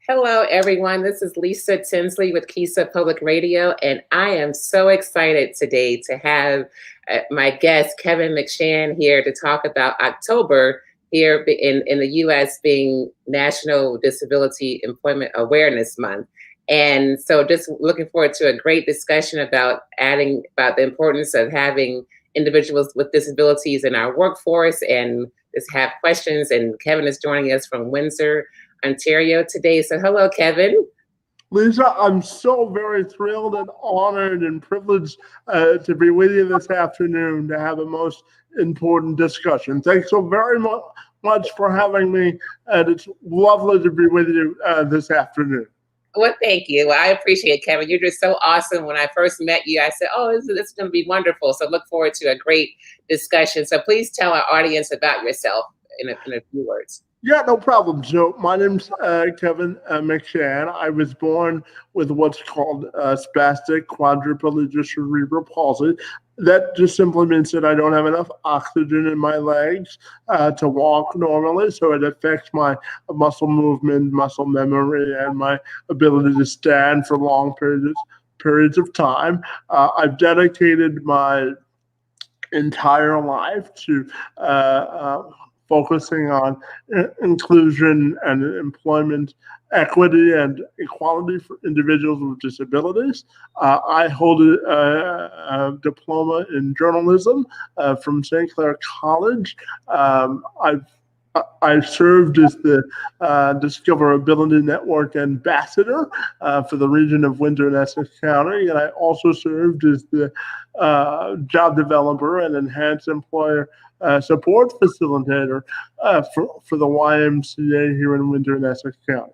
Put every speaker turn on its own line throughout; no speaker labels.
Hello, everyone. This is Lisa Tinsley with Kisa Public Radio, and I am so excited today to have my guest, Kevin McShan, here to talk about October here in the U.S. being National Disability Employment Awareness Month. And so just looking forward to a great discussion about about the importance of having individuals with disabilities in our workforce and just have questions. And Kevin is joining us from Windsor, Ontario today. So hello, Kevin.
Lisa, I'm so very thrilled and honored and privileged to be with you this afternoon to have a most important discussion. Thanks so very much for having me, and it's lovely to be with you this afternoon.
Well, thank you. Well, I appreciate it, Kevin. You're just so awesome. When I first met you, I said, oh, this is going to be wonderful. So look forward to a great discussion. So please tell our audience about yourself in a few words.
Yeah, no problem. So my name's Kevin McShan. I was born with what's called spastic quadriplegic cerebral palsy. That just simply means that I don't have enough oxygen in my legs to walk normally, so it affects my muscle movement, muscle memory, and my ability to stand for long periods of time. I've dedicated my entire life to focusing on inclusion and employment equity and equality for individuals with disabilities. I hold a diploma in journalism from St. Clair College. I've served as the Discoverability Network ambassador for the region of Windsor and Essex County, and I also served as the job developer and enhanced employer support facilitator for the YMCA here in Windsor and Essex County.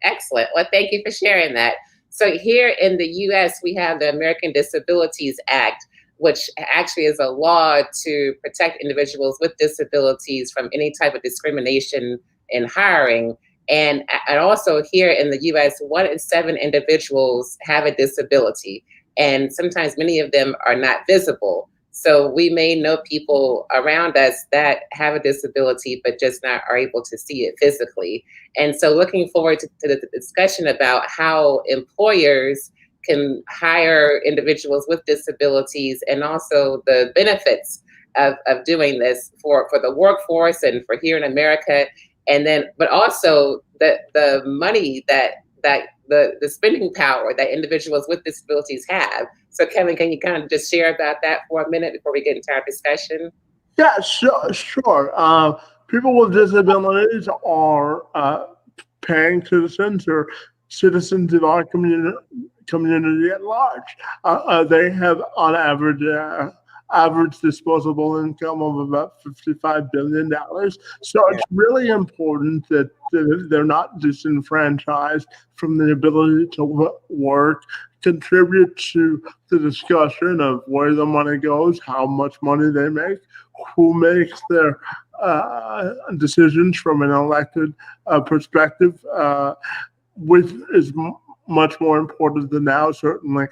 Excellent. Well, thank you for sharing that. So here in the U.S., we have the American Disabilities Act, which actually is a law to protect individuals with disabilities from any type of discrimination in hiring. And also here in the U.S., 1 in 7 individuals have a disability, and sometimes many of them are not visible. So we may know people around us that have a disability, but just not are able to see it physically. And so looking forward to the discussion about how employers can hire individuals with disabilities and also the benefits of doing this for the workforce and for here in America. And then, but also the money that the spending power that individuals with disabilities have. So Kevin, can you kind of just share about that for a minute before we get into our discussion?
Yeah, sure. People with disabilities are paying citizens or citizens of our community at large. They have, on average disposable income of about $55 billion. So it's really important that they're not disenfranchised from the ability to work, contribute to the discussion of where the money goes, how much money they make, who makes their decisions from an elected perspective, which is much more important than now, certainly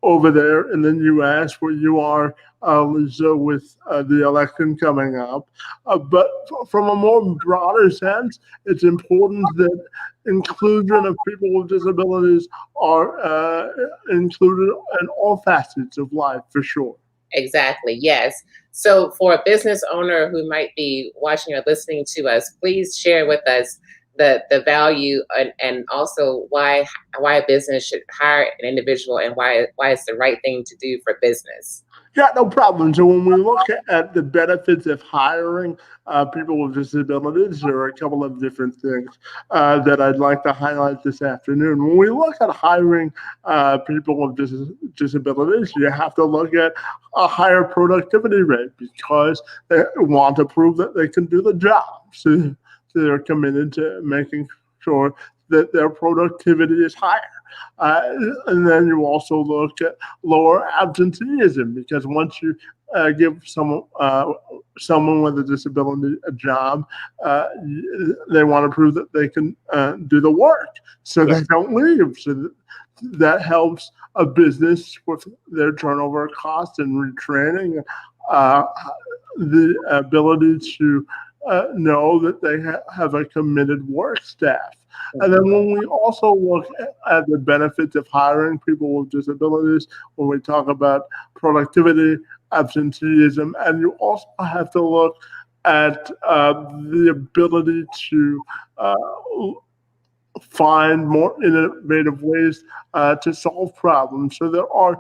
over there in the U.S. where you are, Lisa, with the election coming up. But from a more broader sense, it's important that inclusion of people with disabilities are included in all facets of life, for sure.
Exactly, yes. So for a business owner who might be watching or listening to us, please share with us the value and also why a business should hire an individual and why it's the right thing to do for business.
Yeah, no problem. So when we look at the benefits of hiring people with disabilities, there are a couple of different things that I'd like to highlight this afternoon. When we look at hiring people with disabilities, you have to look at a higher productivity rate because they want to prove that they can do the job. So they're committed to making sure that their productivity is higher. And then you also look at lower absenteeism because once you give someone with a disability a job, they want to prove that they can do the work, so they don't leave. So that helps a business with their turnover costs and retraining, the ability to know that they have a committed work staff. And then when we also look at the benefits of hiring people with disabilities, when we talk about productivity, absenteeism, and you also have to look at the ability to uh, find more innovative ways to solve problems. So there are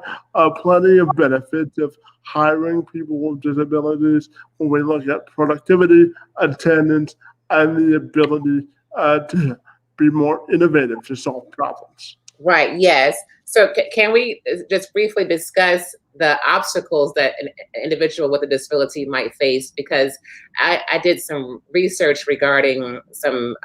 plenty of benefits of hiring people with disabilities when we look at productivity, attendance, and the ability to be more innovative to solve problems.
Right, yes. So can we just briefly discuss the obstacles that an individual with a disability might face? Because I did some research regarding some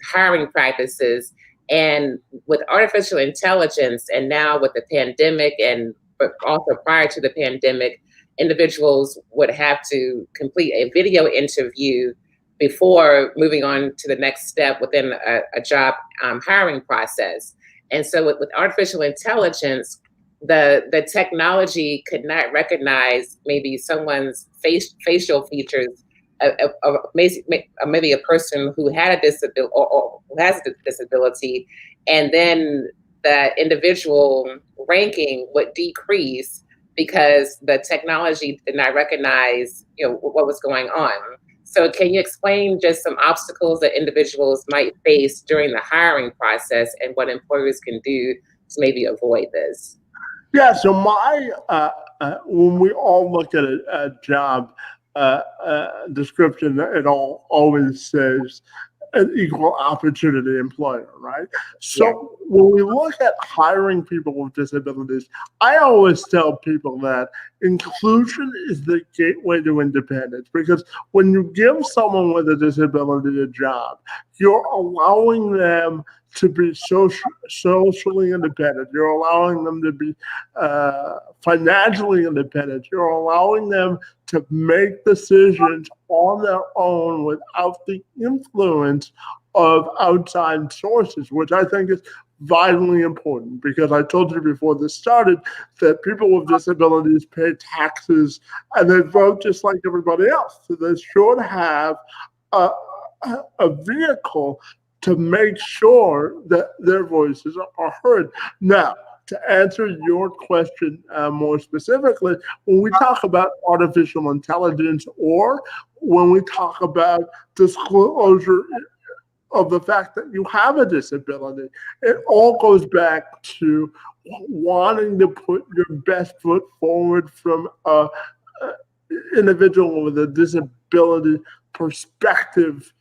hiring practices, and with artificial intelligence, and now with the pandemic, and but also prior to the pandemic, individuals would have to complete a video interview before moving on to the next step within a job hiring process. And so with artificial intelligence, the technology could not recognize maybe someone's facial features of maybe a person who had a disability, or who has a disability, and then the individual ranking would decrease because the technology did not recognize, what was going on. So can you explain just some obstacles that individuals might face during the hiring process, and what employers can do to maybe avoid this?
Yeah, so when we all look at a job description, it all always says an equal opportunity employer, right?
Yeah.
So when we look at hiring people with disabilities, I always tell people that inclusion is the gateway to independence, because when you give someone with a disability a job, you're allowing them to be socially independent. You're allowing them to be financially independent. You're allowing them to make decisions on their own without the influence of outside sources, which I think is vitally important, because I told you before this started that people with disabilities pay taxes and they vote just like everybody else. So they should have a, a vehicle to make sure that their voices are heard. Now, to answer your question more specifically, when we talk about artificial intelligence, or when we talk about disclosure of the fact that you have a disability, it all goes back to wanting to put your best foot forward from an individual with a disability perspective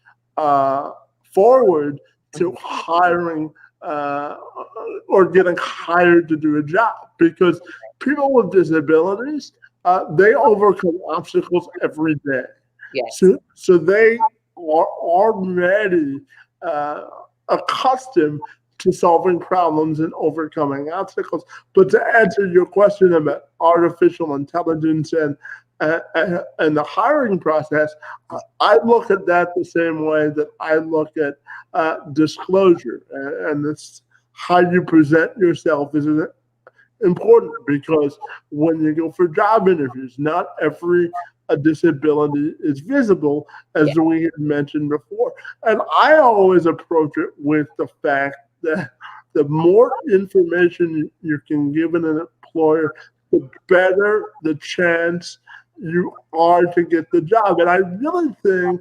forward to hiring or getting hired to do a job, because people with disabilities, they overcome obstacles every day.
Yes.
So they are already accustomed to solving problems and overcoming obstacles. But to answer your question about artificial intelligence and the hiring process, I look at that the same way that I look at disclosure, and it's how you present yourself is important, because when you go for job interviews, not every disability is visible, as
Yeah.
we had mentioned before. And I always approach it with the fact that the more information you can give an employer, the better the chance you are to get the job. And I really think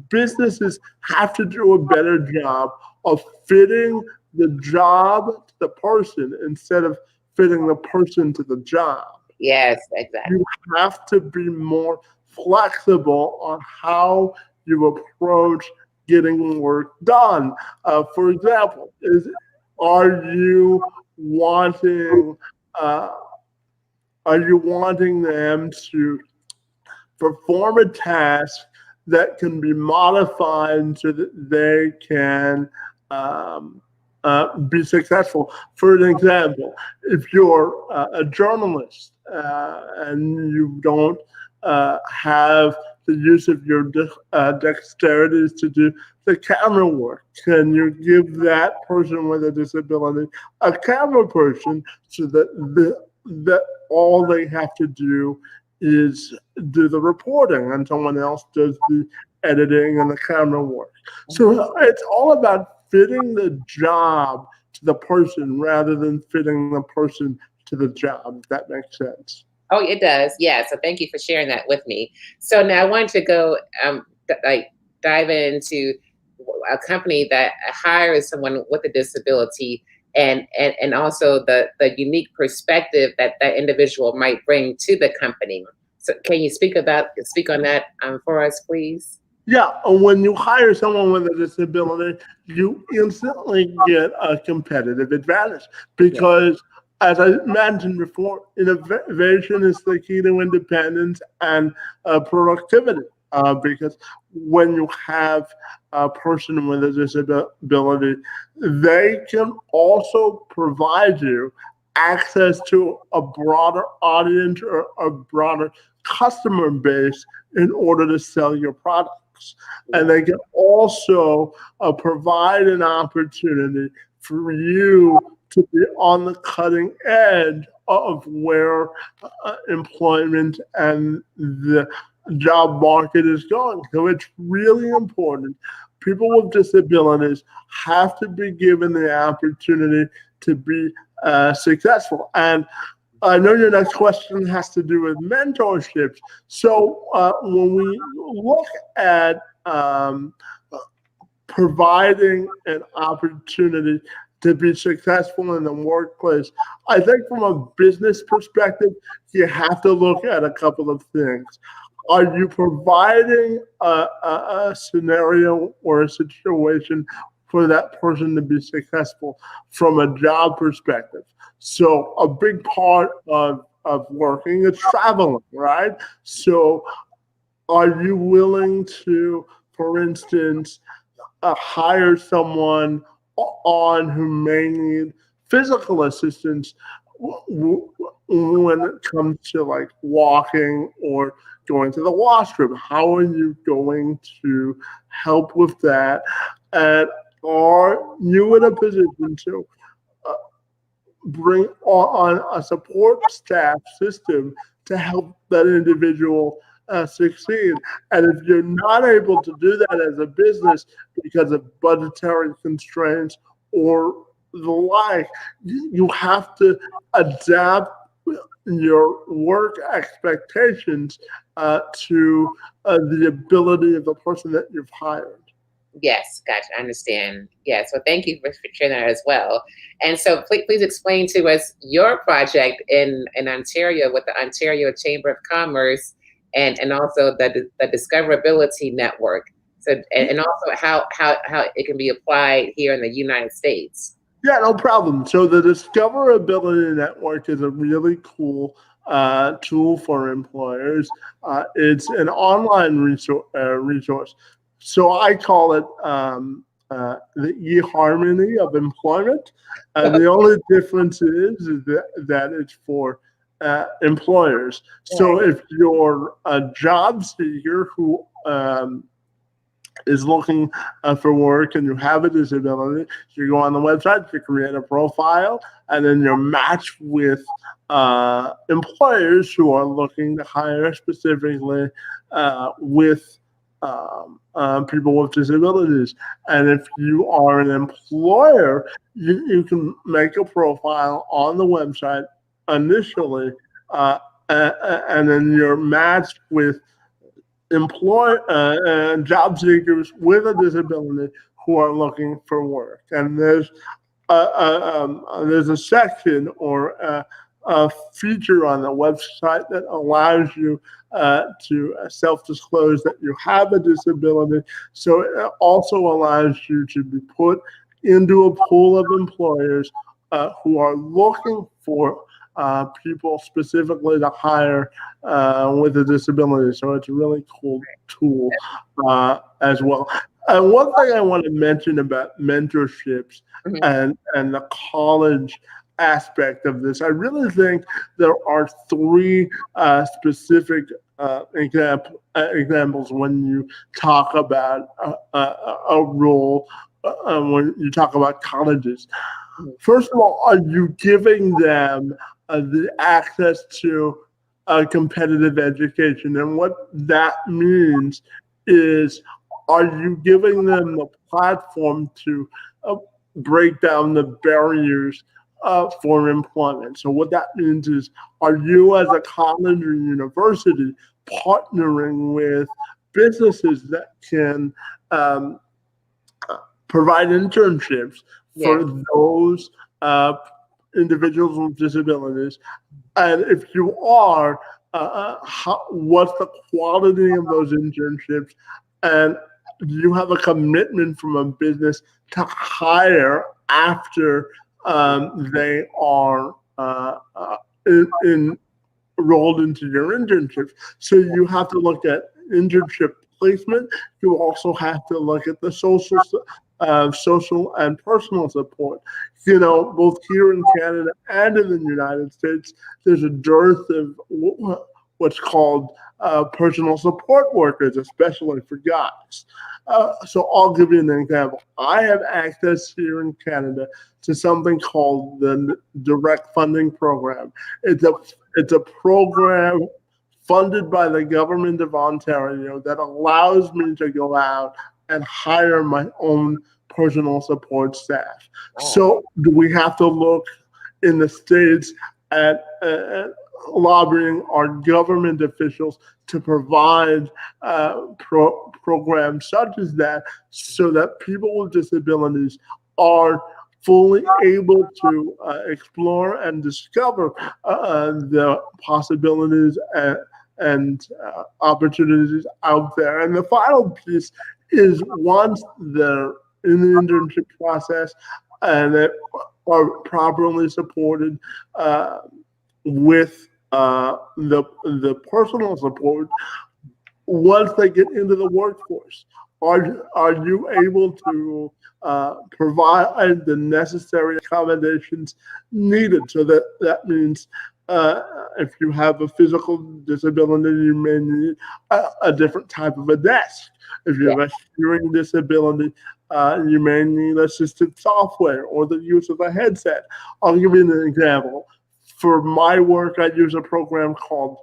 businesses have to do a better job of fitting the job to the person instead of fitting the person to the job.
Yes, exactly.
You have to be more flexible on how you approach getting work done. For example, are you wanting uh, are you wanting them to perform a task that can be modified so that they can be successful? For an example, if you're a journalist and you don't have the use of your dexterities to do the camera work, can you give that person with a disability a camera person, so that all they have to do is do the reporting, and someone else does the editing and the camera work. So it's all about fitting the job to the person rather than fitting the person to the job, if that makes sense.
Oh, it does. Yeah. So thank you for sharing that with me. So now I want to go like dive into a company that hires someone with a disability, and also the unique perspective that that individual might bring to the company. So can you speak on that for us, please?
Yeah, when you hire someone with a disability, you instantly get a competitive advantage
Yeah.
because, as I mentioned before, innovation is the key to independence and productivity. Because when you have a person with a disability, they can also provide you access to a broader audience or a broader customer base in order to sell your product. And they can also provide an opportunity for you to be on the cutting edge of where employment and the job market is going. So it's really important. People with disabilities have to be given the opportunity to be successful. And I know your next question has to do with mentorships. So when we look at providing an opportunity to be successful in the workplace, I think from a business perspective, you have to look at a couple of things. Are you providing a scenario or a situation for that person to be successful from a job perspective? So a big part of working is traveling, right? So are you willing to, for instance, hire someone on who may need physical assistance when it comes to like walking or going to the washroom? How are you going to help with that? And are you in a position to bring on a support staff system to help that individual succeed? And if you're not able to do that as a business because of budgetary constraints or the like, you have to adapt your work expectations to the ability of the person that you've hired.
Yes, gotcha. I understand. Yes. Well, thank you for sharing that as well. And so please explain to us your project in Ontario with the Ontario Chamber of Commerce, and also the Discoverability Network. So and also how it can be applied here in the United States.
Yeah, no problem. So the Discoverability Network is a really cool tool for employers. It's an online resource. So I call it the eHarmony of employment. And the only difference is that it's for employers. So if you're a job seeker who is looking for work and you have a disability, you go on the website, you create a profile, and then you're matched with employers who are looking to hire specifically with people with disabilities. And if you are an employer, you can make a profile on the website initially, and then you're matched with job seekers with a disability who are looking for work. And there's a section or a feature on the website that allows you to self-disclose that you have a disability. So it also allows you to be put into a pool of employers who are looking for people specifically to hire with a disability. So it's a really cool tool as well. And one thing I want to mention about mentorships and the college aspect of this, I really think there are three specific examples when you talk about a role, when you talk about colleges. First of all, are you giving them the access to competitive education. And what that means is, are you giving them the platform to break down the barriers for employment? So what that means is, are you as a college or university partnering with businesses that can provide internships
Yeah.
for those individuals with disabilities? And if you are, what's the quality of those internships? And do you have a commitment from a business to hire after they are enrolled into your internships? So you have to look at internship placement. You also have to look at the social and personal support. Both here in Canada and in the United States, there's a dearth of what's called personal support workers, especially for guys. So I'll give you an example. I have access here in Canada to something called the Direct Funding Program. It's a program funded by the government of Ontario that allows me to go out and hire my own personal support staff. So do we have to look in the States at lobbying our government officials to provide programs such as that, so that people with disabilities are fully able to explore and discover the possibilities and opportunities out there. And the final piece is, once they're in the internship process and they are properly supported with the personal support, once they get into the workforce, are you able to provide the necessary accommodations needed? So that means if you have a physical disability, you may need a different type of a desk. If you have a hearing disability, you may need assistive software or the use of a headset. I'll give you an example. For my work, I use a program called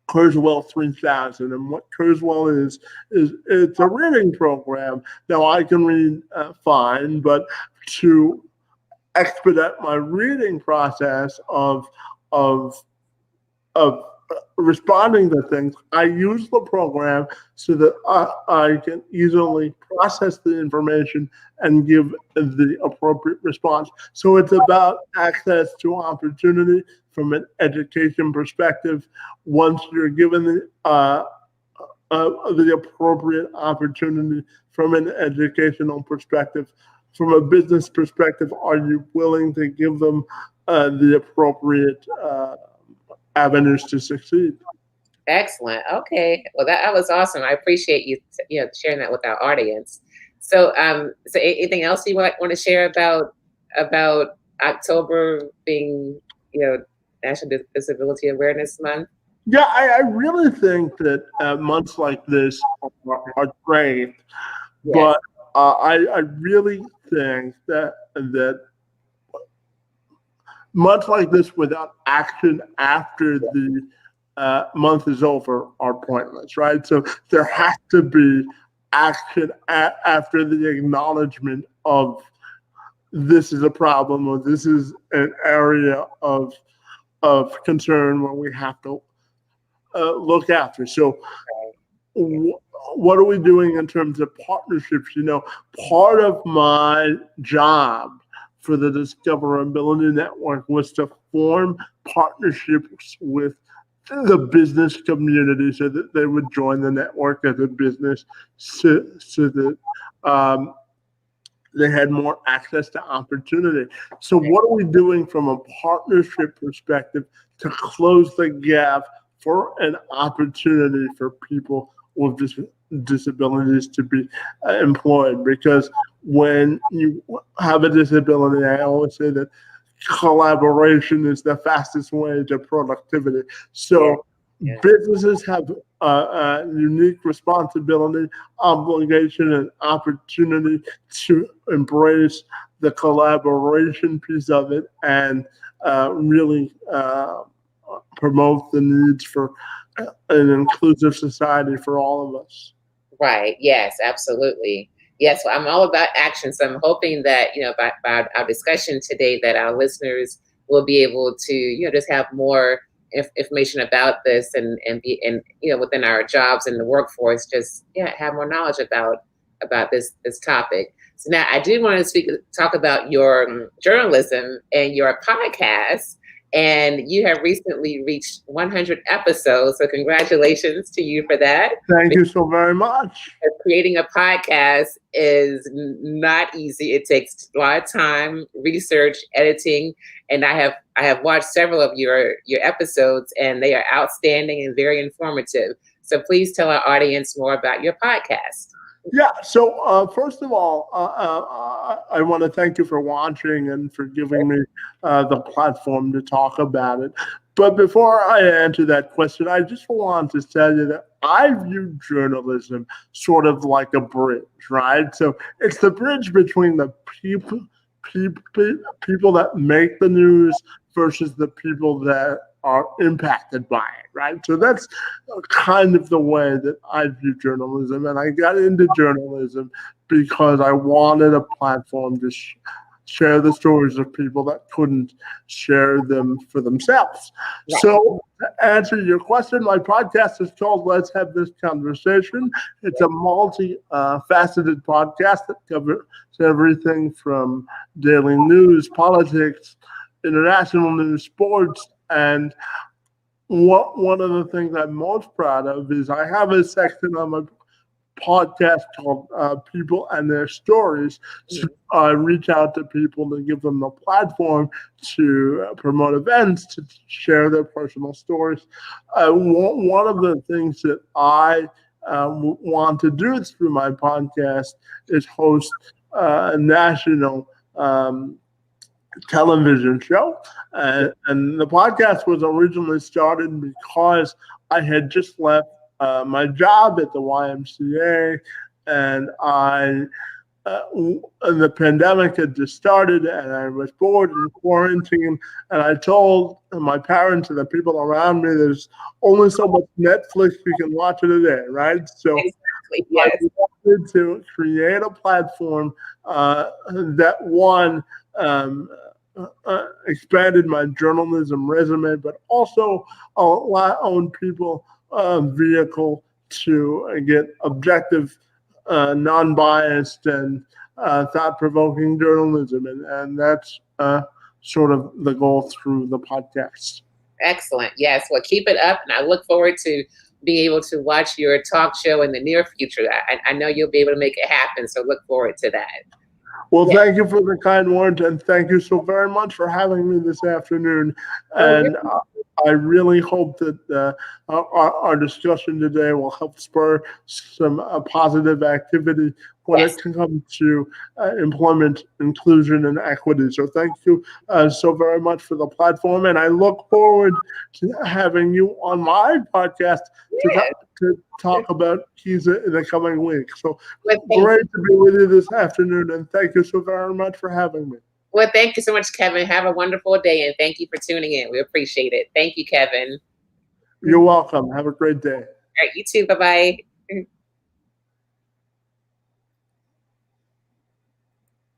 Kurzweil 3000, and what Kurzweil is it's a reading program. Now I can read fine, but to expedite my reading process of responding to things, I use the program so that I can easily process the information and give the appropriate response. So it's about access to opportunity from an education perspective. Once you're given the appropriate opportunity from an educational perspective, from a business perspective, are you willing to give them the appropriate avenues to succeed?
Excellent. Okay. Well, that was awesome. I appreciate you, sharing that with our audience. So, so anything else you want to share about October being, National Disability Awareness Month?
Yeah, I really think that months like this are great, but I really think that months like this without action after the month is over are pointless, right? So there has to be action after the acknowledgement of this is a problem, or this is an area of concern where we have to look after. So what are we doing in terms of partnerships? Part of my job for the Discoverability Network was to form partnerships with the business community so that they would join the network as a business, so that they had more access to opportunity. So what are we doing from a partnership perspective to close the gap for an opportunity for people with disabilities to be employed? Because when you have a disability, I always say that collaboration is the fastest way to productivity. So businesses have a unique responsibility, obligation, and opportunity to embrace the collaboration piece of it and really promote the needs for an inclusive society for all of us.
Right. Yes, absolutely. Yes, well, I'm all about action. So I'm hoping that, by our discussion today, that our listeners will be able to, just have more information about this and within our jobs in the workforce, just, have more knowledge about this topic. So now I do want to talk about your journalism and your podcast. And you have recently reached 100 episodes. So congratulations to you for that.
Thank you so very much.
Creating a podcast is not easy. It takes a lot of time, research, editing, and I have watched several of your episodes, and they are outstanding and very informative. So please tell our audience more about your podcast.
Yeah. So first of all, I want to thank you for watching and for giving me the platform to talk about it. But before I answer that question, I just want to tell you that I view journalism sort of like a bridge, right? So it's the bridge between the people that make the news versus the people that are impacted by it, right? So that's kind of the way that I view journalism. And I got into journalism because I wanted a platform to share the stories of people that couldn't share them for themselves. Right. So to answer your question, my podcast is called Let's Have This Conversation. It's a multi-faceted podcast that covers everything from daily news, politics, international news, sports, and one of the things I'm most proud of is I have a section on my podcast called People and Their Stories. So I reach out to people to give them a platform to promote events, to share their personal stories. One of the things that I want to do through my podcast is host a national television show. And the podcast was originally started because I had just left my job at the YMCA, and the pandemic had just started, and I was bored and quarantined, and I told my parents and the people around me, there's only so much Netflix we can watch in a day, right? So
exactly, yes.
I wanted to create a platform that expanded my journalism resume, but also allowed people vehicle to get objective, non-biased, and thought-provoking journalism, and that's sort of the goal through the podcast.
Excellent. Yes. Well, keep it up, and I look forward to being able to watch your talk show in the near future. I know you'll be able to make it happen, so look forward to that.
Well, Thank you for the kind words, and thank you so very much for having me this afternoon. And I really hope that our discussion today will help spur some positive activity when it comes to employment, inclusion, and equity. So thank you so very much for the platform, and I look forward to having you on my podcast to talk about KISA in the coming week. So great to be with you this afternoon, and thank you so very much for having me.
Well, thank you so much, Kevin. Have a wonderful day, and thank you for tuning in. We appreciate it. Thank you, Kevin.
You're welcome. Have a great day.
All right, you too. Bye-bye.